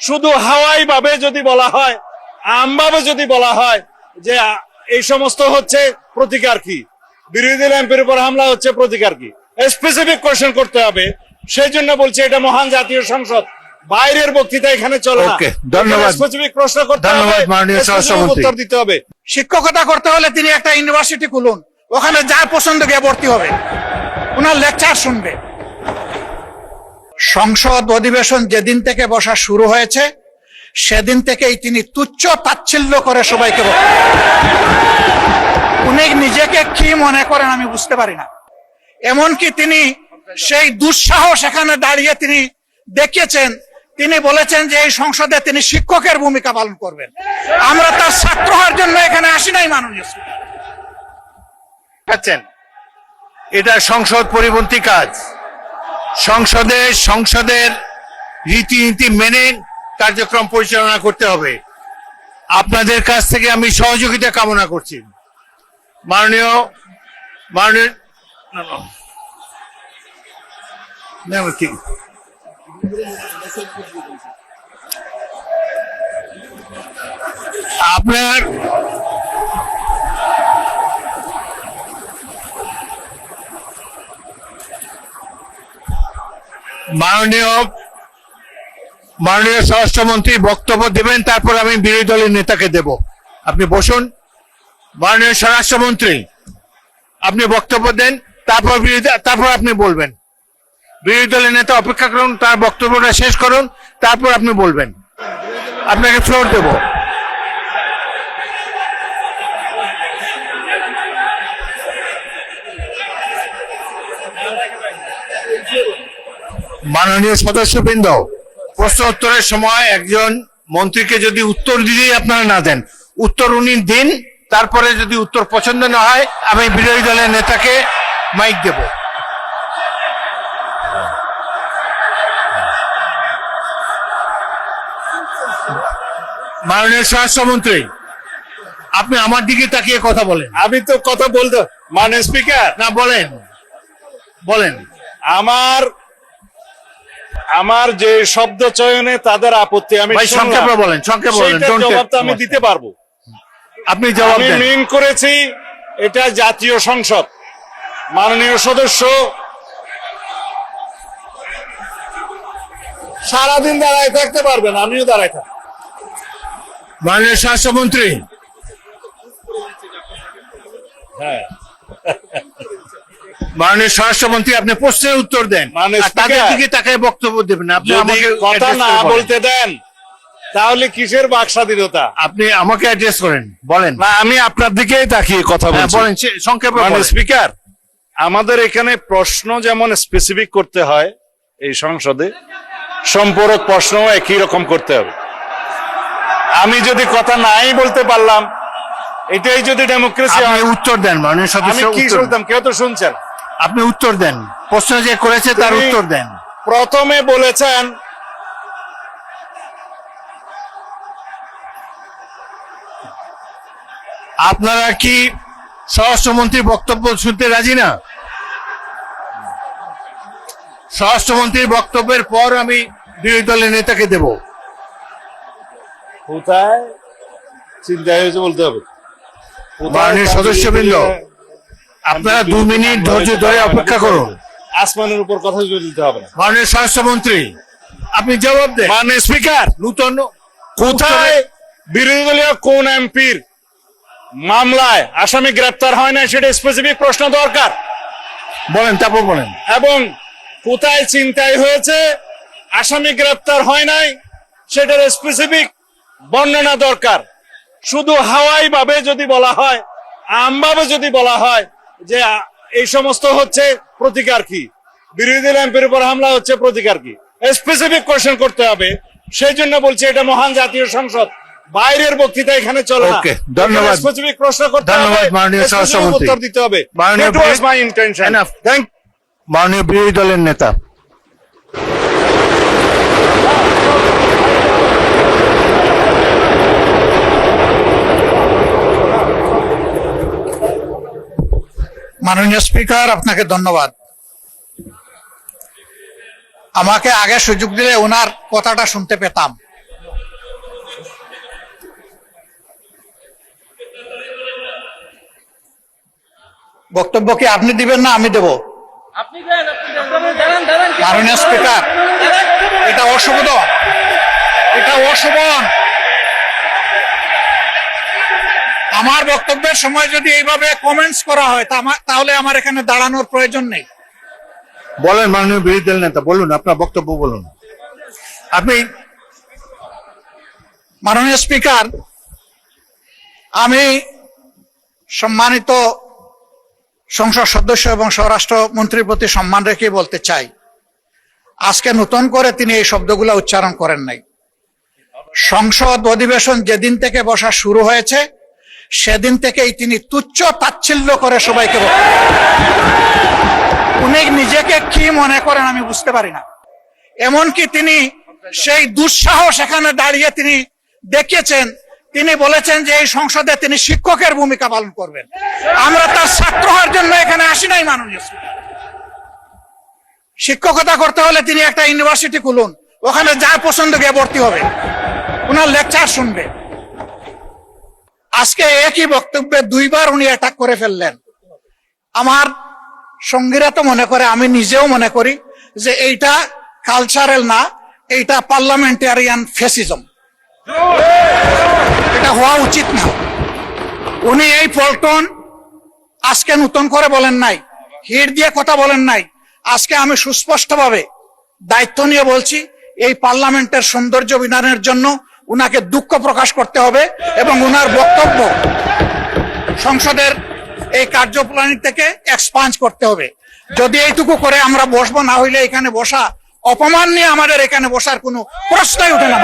শুধু হাওয়াই ভাবে যদি বলা হয়, আমভাবে যদি বলা হয় যে এই সমস্ত হচ্ছে প্রতিকার কি, বিরোধী দল এমপির উপর হামলা হচ্ছে প্রতিকার কি, স্পেসিফিক কোশ্চেন করতে হবে। সেই জন্য বলছি এটা মহান জাতীয় সংসদ, বাইরের বক্তৃতা এখানে চলে না। ধন্যবাদ। স্পেসিফিক প্রশ্ন করতে হবে, মাননীয় স্বরাষ্ট্রমন্ত্রী। উত্তর দিতে হবে। শিক্ষকতা করতে হলে তিনি একটা ইউনিভার্সিটি খুলুন, ওখানে যার পছন্দ গিয়ে ভর্তি হবে, ওনার লেকচার শুনবে। সংসদ অধিবেশন যেদিন থেকে বসা শুরু হয়েছে সেদিন থেকেই তিনি তুচ্ছ তাচ্ছিল্য করে সবাইকে বলেন। উনি নিজেকে কি মনে করেন আমি বুঝতে পারি না। এমনকি তিনি সেই দুঃসাহস এখানে দাঁড়িয়ে তিনি দেখিয়েছেন, তিনি বলেছেন যে এই সংসদে তিনি শিক্ষকের ভূমিকা পালন করবেন। আমরা তার ছাত্র হওয়ার জন্য এখানে আসি নাই মাননীয় স্পিকার। এটা সংসদ পরিপন্থী কাজ। সংসদের রীতিনীতি মেনে কার্যক্রম পরিচালনা করতে হবে। আপনাদের কাছ থেকে আমি সহযোগিতা কামনা করছি। মাননীয় আপনার মাননীয় স্বরাষ্ট্রমন্ত্রী বক্তব্য দেবেন, তারপর আমি বিরোধী দলের নেতাকে দেব। আপনি বসুন। মাননীয় স্বরাষ্ট্রমন্ত্রী, আপনি বক্তব্য দেন, তারপর আপনি বলবেন। বিরোধী দলের নেতা অপেক্ষা করুন, তার বক্তব্যটা শেষ করুন, তারপর আপনি বলবেন। আপনাকে ফ্লোর দেব। মাননীয় সদস্যবৃন্দ, প্রশ্ন উত্তরের সময় একজন মন্ত্রীকে যদি উত্তর দিতেই আপনারা না দেন, উত্তর উনি দিন, তারপরে যদি উত্তর পছন্দ না হয় আমি বিরোধী দলের নেতাকে মাইক দেব। মাননীয় স্বরাষ্ট্রমন্ত্রী, আপনি আমার দিকে তাকিয়ে কথা বলেন। আমি তো কথা বলতে, মাননীয় স্পিকার, না, বলেন। আমার যে শব্দ চয়নে তাদের আপত্তি, আমি সংক্ষেপে বলেন। জবাব তো আমি দিতে পারবো। আপনি জবাব দেন। মিন করেছি এটা জাতীয় সংসদ। মাননীয় সদস্য সারাদিন দাঁড়ায় থাকতে পারবেন, আমিও দাঁড়ায় থাকবো। মাননীয় স্বরাষ্ট্রমন্ত্রী, হ্যাঁ, মাননীয় স্বরাষ্ট্রমন্ত্রী, আপনি প্রশ্নের উত্তর দেন, তাদের দিকে তাকায় বক্তব্য দেবেন। আপনি আমাকে কথা না বলতে দেন তাহলে কিসের বাক স্বাধীনতা? আপনি আমাকে অ্যাড্রেস করেন, বলেন। না, আমি আপনার দিকেই তাকিয়ে কথা বলছি। বলেন সংক্ষেপে। মাননীয় স্পিকার, আমাদের এখানে প্রশ্ন যেমন স্পেসিফিক করতে হয়, এই সংসদে সম্পূরক প্রশ্ন একই রকম করতে হবে। আমি যদি কথা নাই বলতে পারলাম, এটাই যদি ডেমোক্রেসি হয়। উত্তর দেন মাননীয় সদস্য। আমি কি শুনতাম? কেউ তো শুনছেন। আপনি উত্তর দেন, প্রশ্ন যে করেছে তার উত্তর দেন। প্রথমে বলেছেন আপনারা কি স্বরাষ্ট্রমন্ত্রীর বক্তব্য শুনতে রাজি না? স্বরাষ্ট্রমন্ত্রীর বক্তব্যের পর আমি বিরোধী দলের নেতাকে দেব। কোথায় চিন্তা হয়েছে বলতে হবে। মাননীয় সদস্যবৃন্দ, আপনারা 2 মিনিট ধৈর্য ধরে অপেক্ষা করুন। আসমানের উপর কথা দিতে হবে না। মাননীয় স্বরাষ্ট্রমন্ত্রী, আপনি জবাব দেন। মাননীয় স্পিকার, নূতন কোথায় বিরোধী দলীয় কোন এমপির মামলায় আসামি গ্রেপ্তার হয় না সেটা স্পেসিফিক প্রশ্ন দরকার। বলেন, তারপর বলেন। এবং কোথায় চিন্তাই হয়েছে আসামি গ্রেপ্তার হয় নাই সেটার স্পেসিফিক বর্ণনা দরকার। শুধু হাওয়াই ভাবে যদি বলা হয়, আমভাবে যদি বলা হয় যে এই সমস্ত হচ্ছে প্রতিকার কি, বিরোধী দল এমপির উপর হামলা হচ্ছে প্রতিকার কি, স্পেসিফিক কোশ্চেন করতে হবে। সেই জন্য বলছি এটা মহান জাতীয় সংসদ, বাইরের বক্তৃতা এখানে চলে না। ধন্যবাদ। স্পেসিফিক প্রশ্ন করতে হবে, ধন্যবাদ মাননীয় স্বরাষ্ট্রমন্ত্রী। উত্তর দিতে হবে। মাননীয় That was my intention. মাননীয় বিরোধী দলের নেতা। মাননীয় স্পিকার, আপনাকে ধন্যবাদ। আমাকে আগে সুযোগ দিলে ওনার কথাটা শুনতে পেতাম। বক্তব্য কি আপনি দিবেন না আমি দেব? মাননীয় স্পিকার, এটা অশোভন, এটা অশোভন। আমার বক্তব্যের সময় যদি এইভাবে কমেন্টস করা হয় তাহলে আমার এখানে দাঁড়ানোর প্রয়োজন নেই। বলেন মাননীয় বিরোধী দল নেতা, বলুন আপনার বক্তব্য বলুন। আপনি মাননীয় স্পিকার, আমি সম্মানিত সংসদ সদস্য এবং স্বরাষ্ট্র মন্ত্রীর প্রতি সম্মান রেখে বলতে চাই, আজকে নতুন করে তিনি এই শব্দগুলো উচ্চারণ করেন নাই। সংসদ অধিবেশন যেদিন থেকে বসা শুরু হয়েছে সেদিন থেকেই তিনি তুচ্ছ তাচ্ছিল্য করে সবাইকে উনি নিজেকে কি মনে করেন আমি বুঝতে পারি না। এমনকি তিনি সেই দুঃসাহস এখানে দাঁড়িয়ে তিনি দেখিয়েছেন, তিনি বলেছেন যে এই সংসদে তিনি শিক্ষকের ভূমিকা পালন করবেন। আমরা তার ছাত্র হওয়ার জন্য এখানে আসি নাই। মাননীয় স্পিকার, শিক্ষকতা করতে হলে তিনি একটা ইউনিভার্সিটি খুলুন, ওখানে যার পছন্দ গিয়ে ভর্তি হবে, ওনার লেকচার শুনবে। আজকে একই বক্তব্যে দুইবার উনি অ্যাটাক করে ফেললেন। আমার সঙ্গীরা তো মনে করে, আমি নিজেও মনে করি যে এইটা কালচারাল না, এইটা পার্লামেন্টারিয়ান ফ্যাসিজম। এটা হওয়া উচিত না। উনি এই পল্টন আজকে নতুন করে বলেন নাই, হিট দিয়ে কথা বলেন নাই। আজকে আমি সুস্পষ্টভাবে দায়িত্ব নিয়ে বলছি, এই পার্লামেন্টের সৌন্দর্য বিধানের জন্য উনাকে দুঃখ প্রকাশ করতে হবে এবং উনার বক্তব্য সংসদের এই কার্যপ্রণালী থেকে এক্সপাঞ্জ করতে হবে। যদি এইটুকু করে আমরা বসবো, না হইলে এখানে বসা অপমান নিয়ে আমাদের এখানে বসার কোনো প্রশ্নই উঠে না।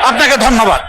আপনাকে ধন্যবাদ।